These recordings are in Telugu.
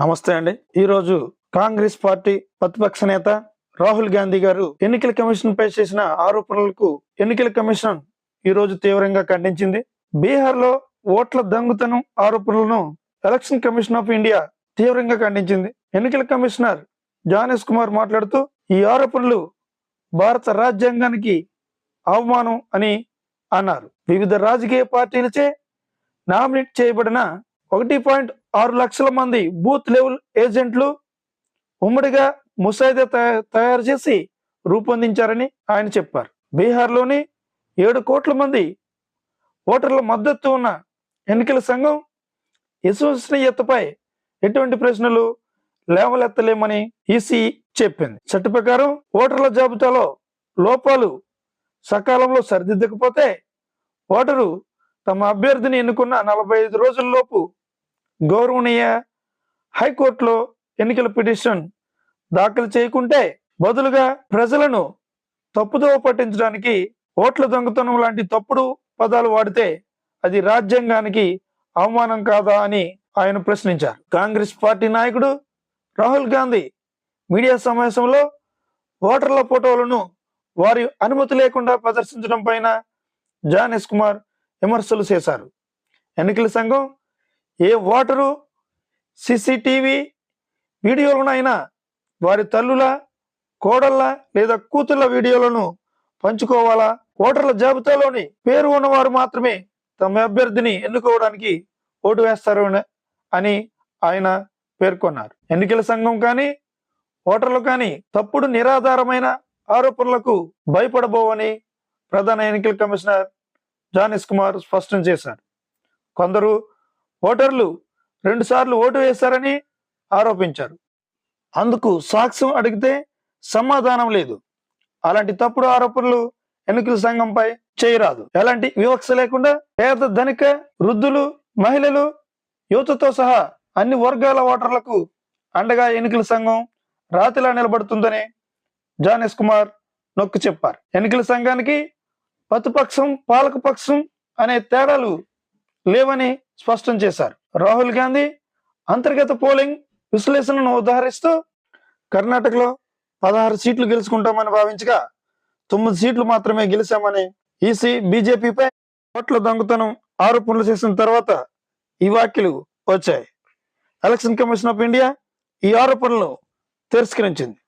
నమస్తే అండి. ఈరోజు కాంగ్రెస్ పార్టీ ప్రతిపక్ష నేత రాహుల్ గాంధీ గారు ఎన్నికల కమిషన్ పై చేసిన ఆరోపణలకు ఎన్నికల కమిషన్ ఈ రోజు తీవ్రంగా ఖండించింది. బీహార్ లో ఓట్ల దొంగతనం ఆరోపణలను ఎలక్షన్ కమిషన్ ఆఫ్ ఇండియా తీవ్రంగా ఖండించింది. ఎన్నికల కమిషనర్ జ్ఞానేష్ కుమార్ మాట్లాడుతూ ఈ ఆరోపణలు భారత రాజ్యాంగానికి అవమానం అని అన్నారు. వివిధ రాజకీయ పార్టీలచే నామినేట్ చేయబడిన 1.6 లక్షల మంది బూత్ లెవెల్ ఏజెంట్లు ఉమ్మడిగా ముసాయిదా తయారు చేసి రూపొందించారని ఆయన చెప్పారు. బీహార్లోని 7 కోట్ల మంది ఓటర్ల మద్దతు ఉన్న ఎన్నికల సంఘం విశ్వసనీయతపై ఎటువంటి ప్రశ్నలు లేవలెత్తలేమని ఈసీ చెప్పింది. చట్ట ప్రకారం ఓటర్ల జాబితాలో లోపాలు సకాలంలో సరిదిద్దకపోతే ఓటరు తమ అభ్యర్థిని ఎన్నుకున్న 45 రోజుల్లోపు గౌరవనీయ హైకోర్టులో ఎన్నికల పిటిషన్ దాఖలు చేయకుంటే బదులుగా ప్రజలను తప్పుదోవ పట్టించడానికి ఓట్ల దొంగతనం లాంటి తప్పుడు పదాలు వాడితే అది రాజ్యాంగానికి అవమానం కాదా అని ఆయన ప్రశ్నించారు. కాంగ్రెస్ పార్టీ నాయకుడు రాహుల్ గాంధీ మీడియా సమావేశంలో ఓటర్ల ఫోటోలను వారి అనుమతి లేకుండా ప్రదర్శించడం పైన జ్ఞానేష్ కుమార్ విమర్శలు చేశారు. ఎన్నికల సంఘం ఏ ఓటరు సీసీటీవీ వీడియోలనైనా వారి తల్లుల, కోడళ్ళ లేదా కూతుళ్ళ వీడియోలను పంచుకోవాలా? ఓటర్ల జాబితాలోని పేరు ఉన్నవారు మాత్రమే తమ అభ్యర్థిని ఎన్నుకోవడానికి ఓటు వేస్తారు అని ఆయన పేర్కొన్నారు. ఎన్నికల సంఘం కానీ ఓటర్లు కానీ తప్పుడు నిరాధారమైన ఆరోపణలకు భయపడబోవని ప్రధాన ఎన్నికల కమిషనర్ జ్ఞానేష్ కుమార్ స్పష్టం చేశారు. కొందరు ఓటర్లు 2 సార్లు ఓటు వేశారని ఆరోపించారు. అందుకు సాక్ష్యం అడిగితే సమాధానం లేదు. అలాంటి తప్పుడు ఆరోపణలు ఎన్నికల సంఘంపై చేయరాదు. ఎలాంటి వివక్ష లేకుండా పేద, ధనిక, వృద్ధులు, మహిళలు, యువతతో సహా అన్ని వర్గాల ఓటర్లకు అండగా ఎన్నికల సంఘం రాతిలా నిలబడుతుందని జ్ఞానేష్ కుమార్ నొక్కి చెప్పారు. ఎన్నికల సంఘానికి ప్రతిపక్షం, పాలకపక్షం అనే తేడాలు లేవని స్పష్టం చేశారు. రాహుల్ గాంధీ అంతర్గత పోలింగ్ విశ్లేషణను ఉదాహరిస్తూ కర్ణాటకలో 16 సీట్లు గెలుచుకుంటామని భావించగా 9 సీట్లు మాత్రమే గెలిచామని ఈసీ బీజేపీపై ఓట్ల దొంగతనం ఆరోపణలు చేసిన తర్వాత ఈ వ్యాఖ్యలు వచ్చాయి. ఎలక్షన్ కమిషన్ ఆఫ్ ఇండియా ఈ ఆరోపణలను తిరస్కరించింది.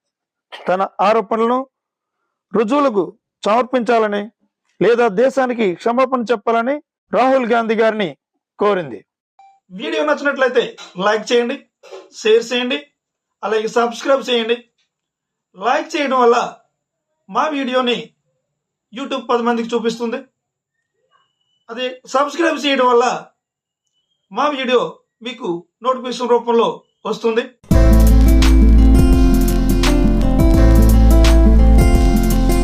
తన ఆరోపణలను రుజువులకు సమర్పించాలని లేదా దేశానికి క్షమాపణ చెప్పాలని రాహుల్ గాంధీ గారిని కోరింది. వీడియో నచ్చినట్లయితే లైక్ చేయండి, షేర్ చేయండి, అలాగే సబ్స్క్రైబ్ చేయండి. లైక్ చేయడం వల్ల మా వీడియోని యూట్యూబ్ 10 మందికి చూపిస్తుంది. అదే సబ్స్క్రైబ్ చేయడం వల్ల మా వీడియో మీకు నోటిఫికేషన్ రూపంలో వస్తుంది.